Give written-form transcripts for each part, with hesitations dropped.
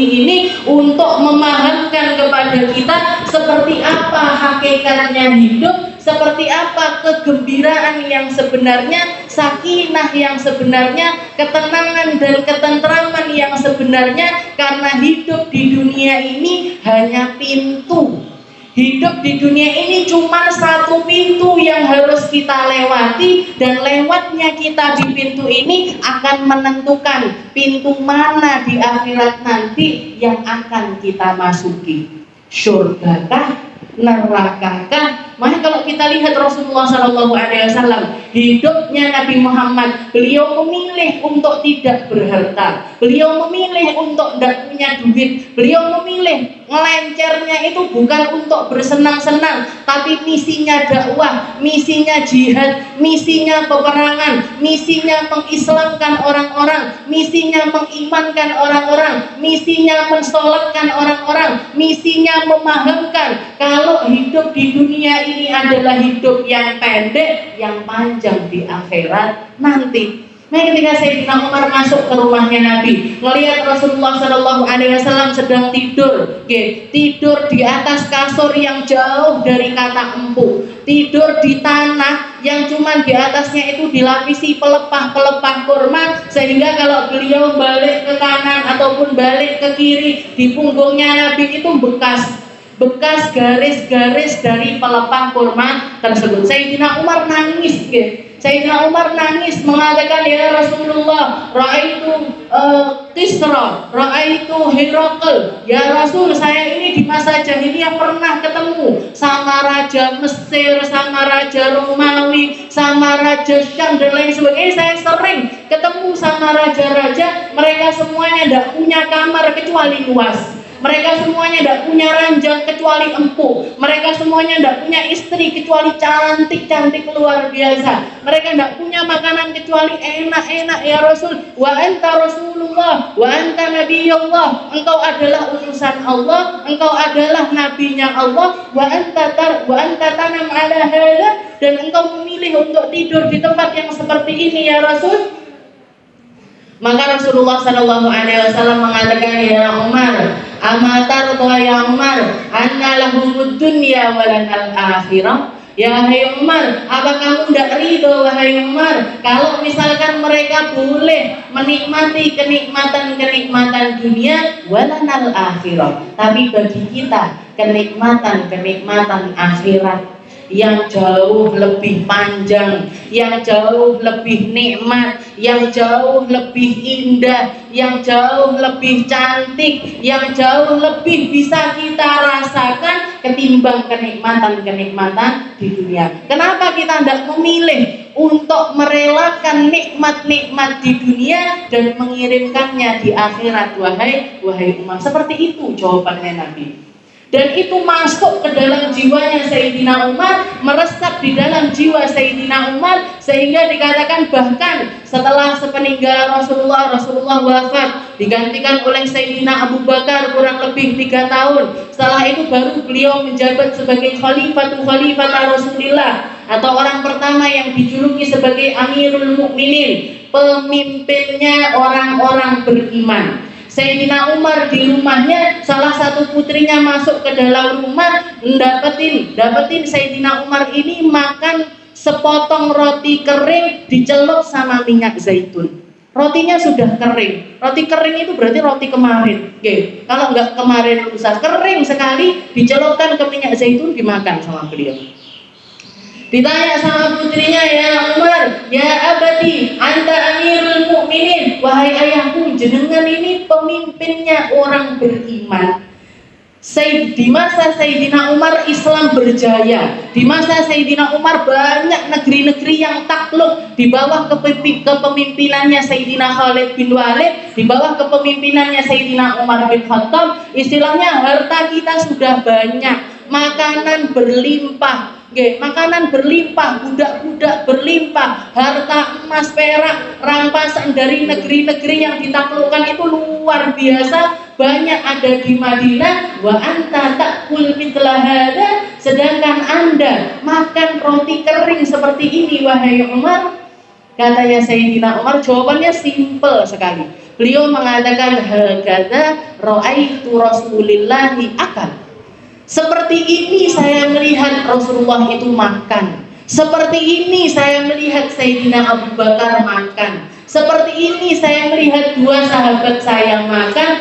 bumi ini untuk memahamkan kepada kita seperti apa hakikatnya hidup, seperti apa kegembiraan yang sebenarnya, sakinah yang sebenarnya, ketenangan dan ketentraman yang sebenarnya. Karena hidup di dunia ini hanya pintu. Hidup di dunia ini cuma satu pintu yang harus kita lewati, dan lewatnya kita di pintu ini akan menentukan pintu mana di akhirat nanti yang akan kita masuki. Surgakah, nerakakah? Makanya kalau kita lihat Rasulullah SAW, hidupnya Nabi Muhammad, beliau memilih untuk tidak berharta, beliau memilih untuk tidak punya duit, beliau memilih ngelencernya itu bukan untuk bersenang-senang, tapi misinya dakwah, misinya jihad, misinya peperangan, misinya mengislamkan orang-orang, misinya mengimankan orang-orang, misinya mensolatkan orang-orang, misinya memahamkan kalau hidup di dunia ini adalah hidup yang pendek, yang panjang di akhirat nanti. Nah, ketika Sayyidina Umar masuk ke rumahnya Nabi, melihat Rasulullah SAW sedang tidur, tidur di atas kasur yang jauh dari kata empuk, tidur di tanah yang cuma di atasnya itu dilapisi pelepah-pelepah kurma, sehingga kalau beliau balik ke kanan ataupun balik ke kiri, di punggungnya Nabi itu bekas garis-garis dari pelepah kurma tersebut. Sayyidina Umar nangis, Sayyidina Umar nangis mengatakan, ya Rasulullah, ra'aitu Kisra, ra'aitu Herakl, ya Rasul, saya ini di masa jahiliyah pernah ketemu sama raja Mesir, sama raja Romawi, sama raja Syam dan lain sebagainya. Saya sering ketemu sama raja-raja, mereka semuanya tidak punya kamar kecuali luas. Mereka semuanya tidak punya ranjang kecuali empuk. Mereka semuanya tidak punya istri kecuali cantik-cantik luar biasa. Mereka tidak punya makanan kecuali enak-enak, ya Rasul. Wa anta Rasulullah, wa anta Nabiyullah. Engkau adalah utusan Allah, engkau adalah nabinya Allah. Wa anta tanam ala hadza, dan engkau memilih untuk tidur di tempat yang seperti ini, ya Rasul. Maka Rasulullah SAW mengatakan, ya Umar, amatar ya Umar, anna lahumud dunya walanal akhirah. Ya hai Umar, apa kamu tidak ridho wahai Umar kalau misalkan mereka boleh menikmati kenikmatan dunia walanal akhirah, tapi bagi kita kenikmatan akhirat yang jauh lebih panjang, yang jauh lebih nikmat, yang jauh lebih indah, yang jauh lebih cantik, yang jauh lebih bisa kita rasakan ketimbang kenikmatan di dunia. Kenapa kita tidak memilih untuk merelakan nikmat-nikmat di dunia dan mengirimkannya di akhirat, wahai Umar? Seperti itu jawabannya Nabi. Dan itu masuk ke dalam jiwanya Sayyidina Umar, meresap di dalam jiwa Sayyidina Umar, sehingga dikatakan bahkan setelah sepeninggal Rasulullah wafat, digantikan oleh Sayyidina Abu Bakar kurang lebih 3 tahun. Setelah itu baru beliau menjabat sebagai khalifat Rasulullah, atau orang pertama yang dijuluki sebagai Amirul Mukminin, pemimpinnya orang-orang beriman. Sayyidina Umar di rumahnya, salah satu putrinya masuk ke dalam rumah, dapetin Sayyidina Umar ini makan sepotong roti kering dicelup sama minyak zaitun. Rotinya sudah kering. Roti kering itu berarti roti kemarin. Oke. Kalau enggak kemarin lusa, kering sekali, dicelupkan ke minyak zaitun, dimakan sama beliau. Ditanya sama putrinya, ya Umar, ya abadi, anta amirul mukminin, wahai ayahku, jenengan ini pemimpinnya orang beriman. Di masa Sayyidina Umar Islam berjaya, di masa Sayyidina Umar banyak negeri-negeri yang takluk di bawah kepemimpinannya Sayyidina Khalid bin Walid, di bawah kepemimpinannya Sayyidina Umar bin Khattab. Istilahnya harta kita sudah banyak, makanan berlimpah, makanan berlimpah, budak-budak berlimpah, harta emas perak rampasan dari negeri-negeri yang ditaklukkan itu luar biasa banyak ada di Madinah. Wa anta ta'kul mithla hada, sedangkan Anda makan roti kering seperti ini, wahai Umar. Katanya Sayyidina Umar, jawabannya simpel sekali. Beliau mengatakan hakadza ra'aitu Rasulillahi akal. Seperti ini saya melihat Rasulullah itu makan. Seperti ini saya melihat Sayyidina Abu Bakar makan. Seperti ini saya melihat dua sahabat saya makan.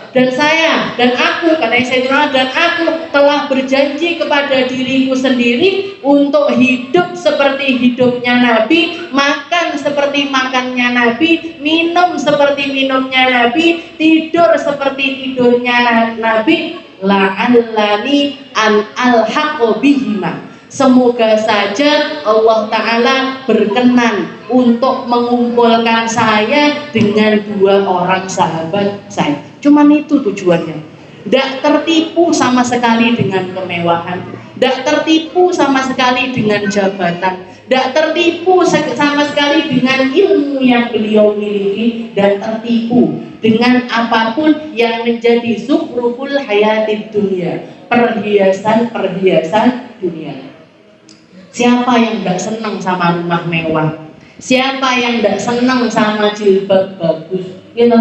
Dan saya dan aku, kata Sayyidina, dan aku telah berjanji kepada diriku sendiri untuk hidup seperti hidupnya Nabi, makan seperti makannya Nabi, minum seperti minumnya Nabi, tidur seperti tidurnya Nabi, la'allani an alhaqo bihima. Semoga saja Allah Ta'ala berkenan untuk mengumpulkan saya dengan dua orang sahabat saya. Cuman itu tujuannya. Tidak tertipu sama sekali dengan kemewahan, tidak tertipu sama sekali dengan jabatan, tidak tertipu sama sekali dengan ilmu yang beliau miliki, dan tertipu dengan apapun yang menjadi zukhruful hayatid dunia, perhiasan-perhiasan dunia. Siapa yang tidak senang sama rumah mewah? Siapa yang tidak senang sama jilbab bagus? Gitu.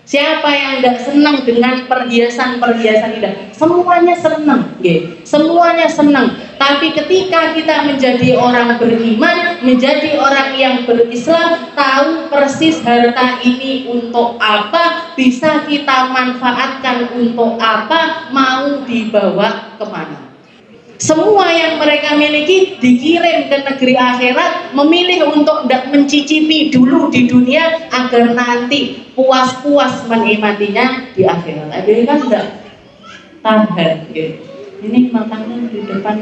Siapa yang tidak senang dengan perhiasan-perhiasan indah? Semuanya senang, gitu. Semuanya senang. Tapi ketika kita menjadi orang beriman, menjadi orang yang berislam, tahu persis harta ini untuk apa, bisa kita manfaatkan untuk apa, mau dibawa kemana. Semua yang mereka miliki dikirim ke negeri akhirat, memilih untuk tidak mencicipi dulu di dunia agar nanti puas-puas menikmatinya di akhirat. Ada kan tidak tahan gitu. Ini makanan di depan.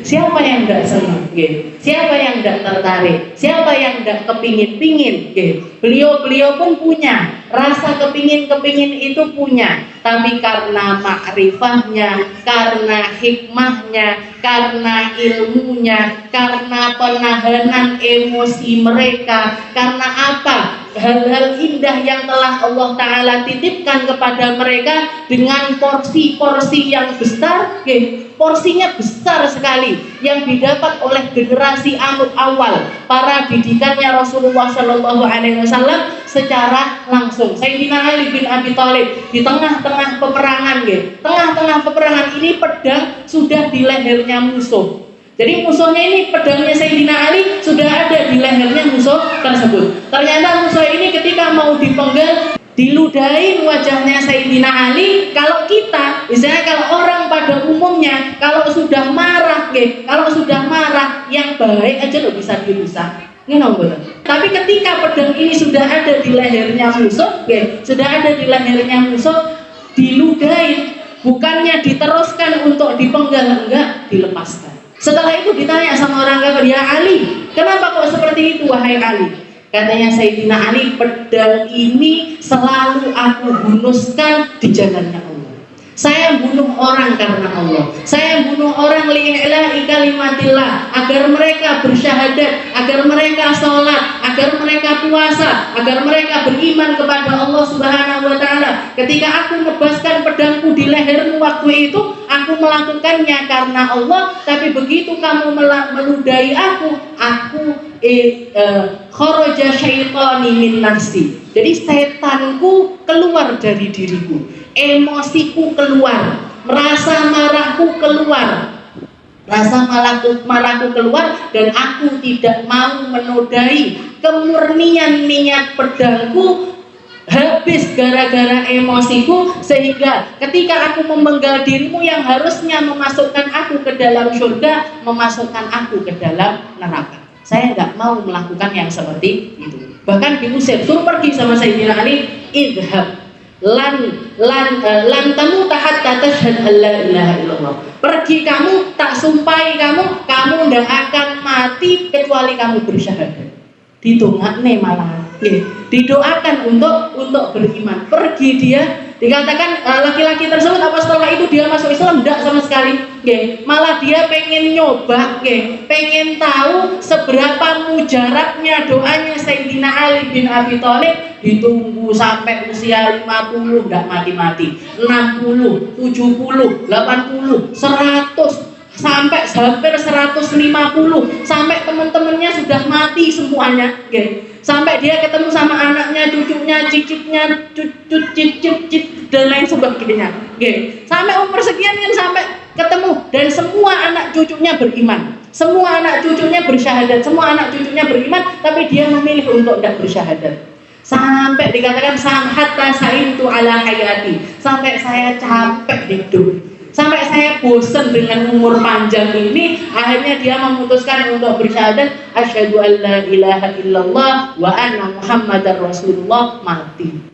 Siapa yang tidak senang? Gitu. Siapa yang tidak tertarik? Siapa yang tidak kepingin-pingin? Gitu. Beliau pun punya rasa kepingin itu punya, tapi karena makrifahnya, karena hikmahnya, karena ilmunya, karena penahanan emosi mereka, karena apa? Hal-hal indah yang telah Allah Ta'ala titipkan kepada mereka dengan porsi-porsi yang besar, porsinya besar sekali yang didapat oleh generasi awal para didikannya Rasulullah Shallallahu Alaihi Wasallam secara langsung. Sayyidina Ali bin Abi Thalib di tengah-tengah peperangan, tengah-tengah peperangan ini pedang sudah di lehernya musuh. Jadi musuhnya ini, pedangnya Sayyidina Ali sudah ada di lehernya musuh tersebut. Ternyata musuh ini ketika mau dipenggal, diludahin wajahnya Sayyidina Ali. Kalau kita, misalnya kalau orang pada umumnya, kalau sudah marah, yang baik aja lo bisa dirusak. Tapi ketika pedang ini sudah ada di lehernya musuh, diludahin, bukannya diteruskan untuk dipenggal, enggak, dilepaskan. Setelah itu ditanya sama orang kafir, ya Ali, kenapa kok seperti itu wahai Ali? Katanya Sayyidina Ali, pedang ini selalu aku hunuskan di jalannya Allah. Saya bunuh orang karena Allah. Saya bunuh orang li'ila'i kalimatillah, agar mereka bersyahadat, agar mereka sholat, agar mereka puasa, agar mereka beriman kepada Allah Subhanahu wa Ta'ala. Ketika aku membebaskan pedangku di lehermu waktu itu, aku melakukannya karena Allah. Tapi begitu kamu meludahi aku kharaja syaitani min nafsi. Jadi setanku keluar dari diriku, emosiku keluar, rasa marahku keluar, dan aku tidak mau menodai kemurnian niat pedangku habis gara-gara emosiku, sehingga ketika aku memenggal dirimu yang harusnya memasukkan aku ke dalam surga, memasukkan aku ke dalam neraka. Saya nggak mau melakukan yang seperti itu. Bahkan diusir, suruh pergi sama Sayyidina Ali, idhab lan tamuta hatta tashhad an la ilaha illallah. Pergi kamu, tak sumpai kamu tidak akan mati kecuali kamu bersyahadat. Didongakne malah, didoakan untuk beriman. Pergi dia, dikatakan laki-laki tersebut apa setelah itu dia masuk Islam? Tidak sama sekali. Malah dia pengen nyoba, pengen tahu seberapa mujarabnya doanya Sayyidina Ali bin Abi Thalib. Ditunggu sampai usia 50 tidak mati-mati, 60, 70, 80, 100, sampai hampir 150, sampai teman-temannya sudah mati semuanya, sampai dia ketemu sama anaknya, cucunya, cicitnya, cicit dan lain sebagainya, sampai umur sekian kan sampai ketemu, dan semua anak cucunya beriman, semua anak cucunya bersyahadat, semua anak cucunya beriman, tapi dia memilih untuk tidak bersyahadat. Sampai dikatakan hatta saintu ala hayati, sampai saya capek hidup, sampai saya bosan dengan umur panjang ini, akhirnya dia memutuskan untuk bersyahadat asyhadu an la ilaha illallah wa anna muhammadar rasulullah, mati.